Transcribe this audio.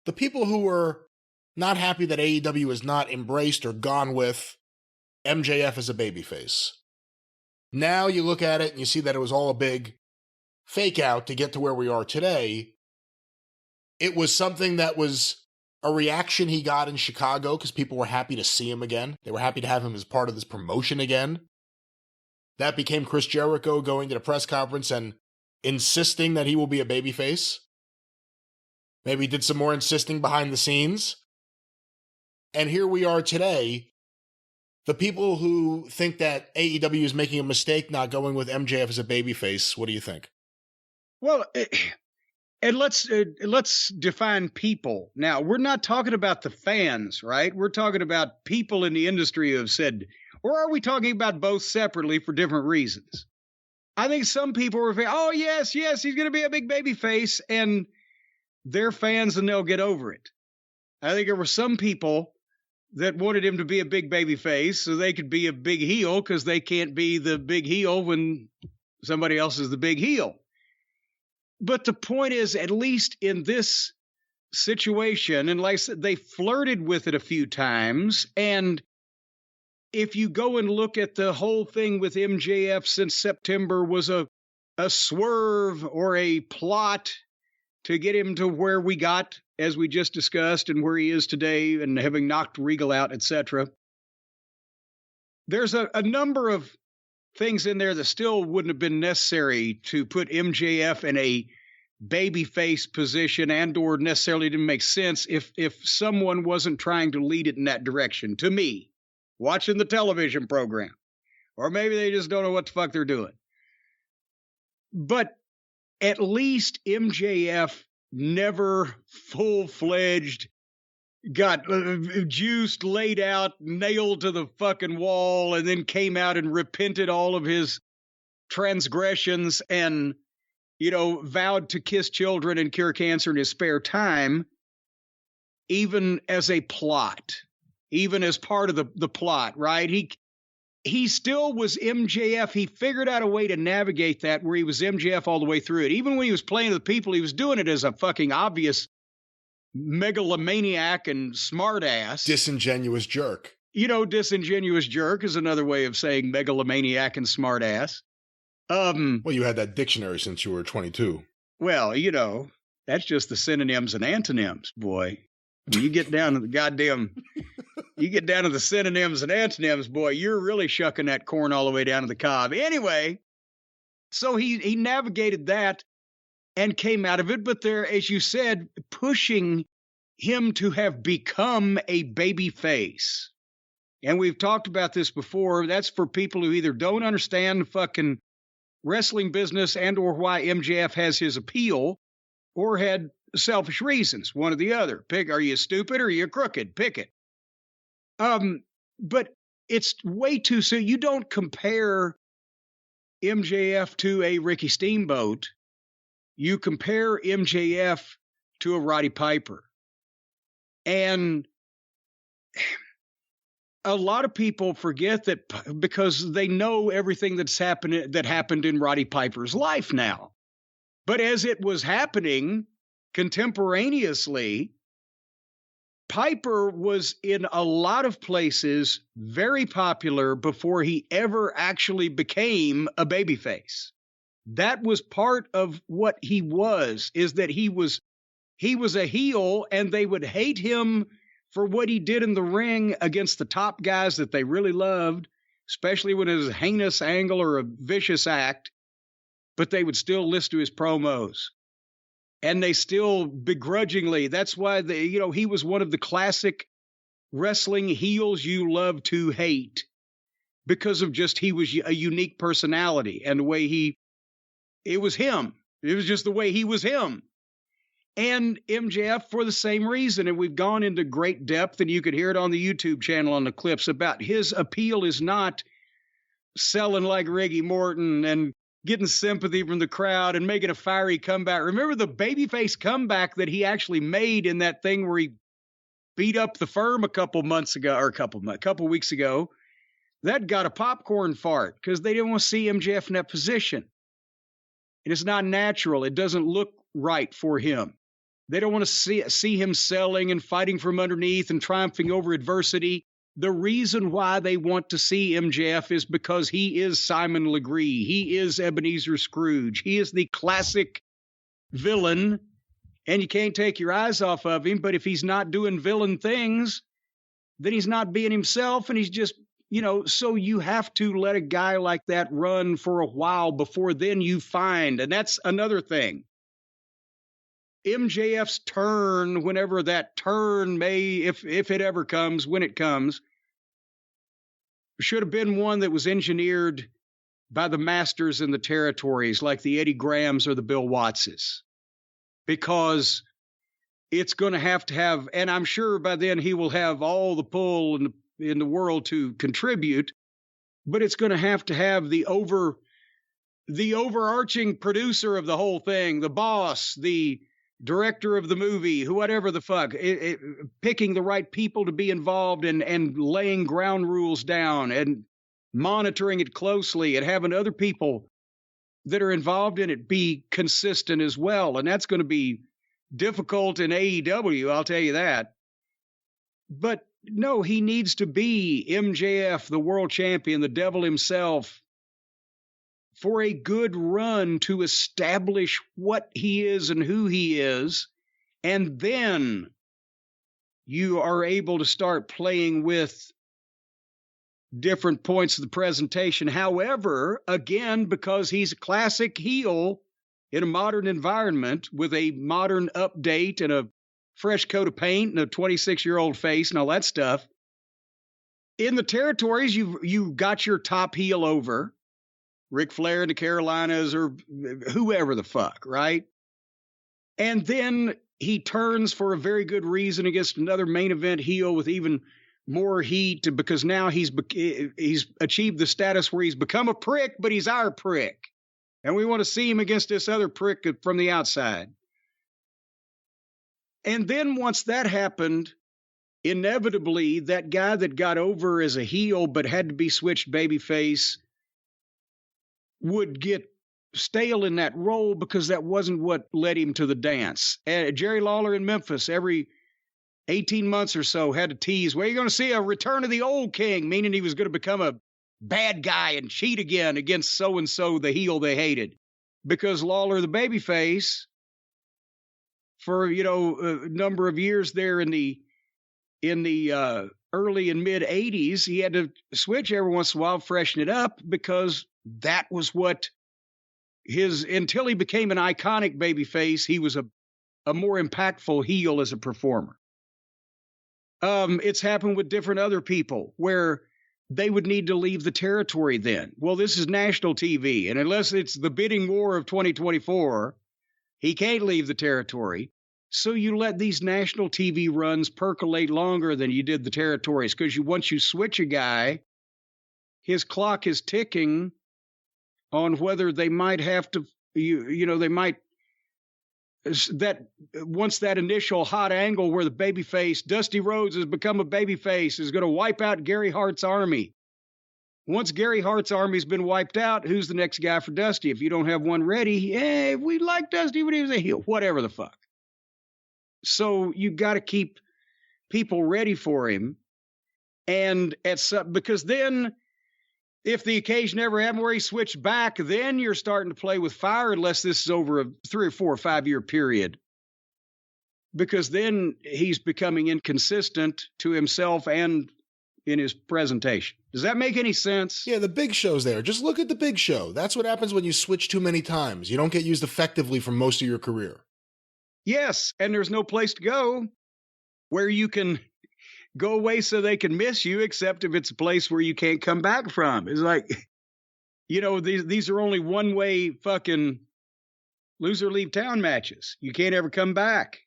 the people who were not happy that AEW has not embraced or gone with MJF as a babyface. Now you look at it and you see that it was all a big fake out to get to where we are today. It was something that was a reaction he got in Chicago because people were happy to see him again. They were happy to have him as part of this promotion again. That became Chris Jericho going to the press conference and insisting that he will be a babyface. Maybe did some more insisting behind the scenes. And here we are today. The people who think that AEW is making a mistake not going with MJF as a babyface, what do you think? Well, and let's define people. Now, we're not talking about the fans, right? We're talking about people in the industry who have said, or are we talking about both separately for different reasons? I think some people were saying, oh, yes, he's going to be a big babyface, and they're fans and they'll get over it. I think there were some people that wanted him to be a big babyface so they could be a big heel because they can't be the big heel when somebody else is the big heel. But the point is, at least in this situation, and like I said, they flirted with it a few times. And if you go and look at the whole thing with MJF since September was a swerve or a plot to get him to where we got, as we just discussed, and where he is today, and having knocked Regal out, etc. There's a number of things in there that still wouldn't have been necessary to put MJF in a babyface position, and or necessarily didn't make sense if someone wasn't trying to lead it in that direction, to me, watching the television program. Or maybe they just don't know what the fuck they're doing. But at least MJF never full-fledged got juiced, laid out, nailed to the fucking wall, and then came out and repented all of his transgressions and, vowed to kiss children and cure cancer in his spare time, even as a plot, even as part of the plot, right? He still was MJF. He figured out a way to navigate that where he was MJF all the way through it. Even when he was playing with people, he was doing it as a fucking obvious megalomaniac and smartass. Disingenuous jerk. Disingenuous jerk is another way of saying megalomaniac and smartass. Well, you had that dictionary since you were 22. Well, that's just the synonyms and antonyms, boy. When you get down to the synonyms and antonyms, boy, you're really shucking that corn all the way down to the cob. Anyway, so he navigated that and came out of it. But there, as you said, pushing him to have become a baby face. And we've talked about this before. That's for people who either don't understand the fucking wrestling business and or why MJF has his appeal, or had selfish reasons, one or the other. Pick, are you stupid or are you crooked? Pick it. But it's way too soon. You don't compare MJF to a Ricky Steamboat. You compare MJF to a Roddy Piper. And a lot of people forget that because they know everything that happened in Roddy Piper's life now. But as it was happening contemporaneously, Piper was in a lot of places very popular before he ever actually became a babyface. That was part of what he was, is that he was a heel, and they would hate him for what he did in the ring against the top guys that they really loved, especially when it was a heinous angle or a vicious act, but they would still listen to his promos. And they still begrudgingly, that's why he was one of the classic wrestling heels you love to hate, because of just, he was a unique personality and the way it was him. It was just the way he was him. And MJF for the same reason. And we've gone into great depth, and you could hear it on the YouTube channel on the clips, about his appeal is not selling like Ricky Morton and getting sympathy from the crowd and making a fiery comeback. Remember the babyface comeback that he actually made in that thing where he beat up the Firm a couple weeks ago? That got a popcorn fart because they didn't want to see MJF in that position. And it's not natural. It doesn't look right for him. They don't want to see him selling and fighting from underneath and triumphing over adversity. The reason why they want to see MJF is because he is Simon Legree. He is Ebenezer Scrooge. He is the classic villain, and you can't take your eyes off of him. But if he's not doing villain things, then he's not being himself, and he's just, so you have to let a guy like that run for a while before then you find, and that's another thing. MJF's turn, whenever that turn may, if it ever comes, when it comes, should have been one that was engineered by the masters in the territories, like the Eddie Grahams or the Bill Wattses, because it's going to have, and I'm sure by then he will have all the pull in the world to contribute, but it's going to have the overarching producer of the whole thing, the boss, the director of the movie, whatever the fuck, picking the right people to be involved and laying ground rules down and monitoring it closely and having other people that are involved in it be consistent as well. And that's going to be difficult in AEW, I'll tell you that. But no, he needs to be MJF, the world champion, the devil himself, for a good run to establish what he is and who he is. And then you are able to start playing with different points of the presentation. However, again, because he's a classic heel in a modern environment with a modern update and a fresh coat of paint and a 26-year-old face and all that stuff, in the territories, you got your top heel over, Ric Flair in the Carolinas or whoever the fuck, right? And then he turns for a very good reason against another main event heel with even more heat, because now he's achieved the status where he's become a prick, but he's our prick. And we want to see him against this other prick from the outside. And then once that happened, inevitably, that guy that got over as a heel but had to be switched babyface would get stale in that role because that wasn't what led him to the dance. Jerry Lawler in Memphis, every 18 months or so, had to tease, well, you're going to see a return of the old king, meaning he was going to become a bad guy and cheat again against so-and-so, the heel they hated. Because Lawler, the babyface, for, a number of years there in the early and mid 80s, he had to switch every once in a while, freshen it up, because that was what until he became an iconic babyface, he was a more impactful heel as a performer. It's happened with different other people where they would need to leave the territory then. Well, this is national TV, and unless it's the bidding war of 2024, he can't leave the territory. So you let these national TV runs percolate longer than you did the territories, because once you switch a guy, his clock is ticking on whether they might have to, they might, that once that initial hot angle where the babyface, Dusty Rhodes has become a babyface, is going to wipe out Gary Hart's army. Once Gary Hart's army's been wiped out, who's the next guy for Dusty? If you don't have one ready, we like Dusty when he was a heel, whatever the fuck. So you got to keep people ready for him. And because then, if the occasion ever happened where he switched back, then you're starting to play with fire, unless this is over a 3 or 4 or 5 year period. Because then he's becoming inconsistent to himself and in his presentation. Does that make any sense? Yeah, the Big Show's there. Just look at the Big Show. That's what happens when you switch too many times. You don't get used effectively for most of your career. Yes, and there's no place to go where you can go away so they can miss you, except if it's a place where you can't come back from. It's like, these are only one-way fucking loser leave town matches. You can't ever come back.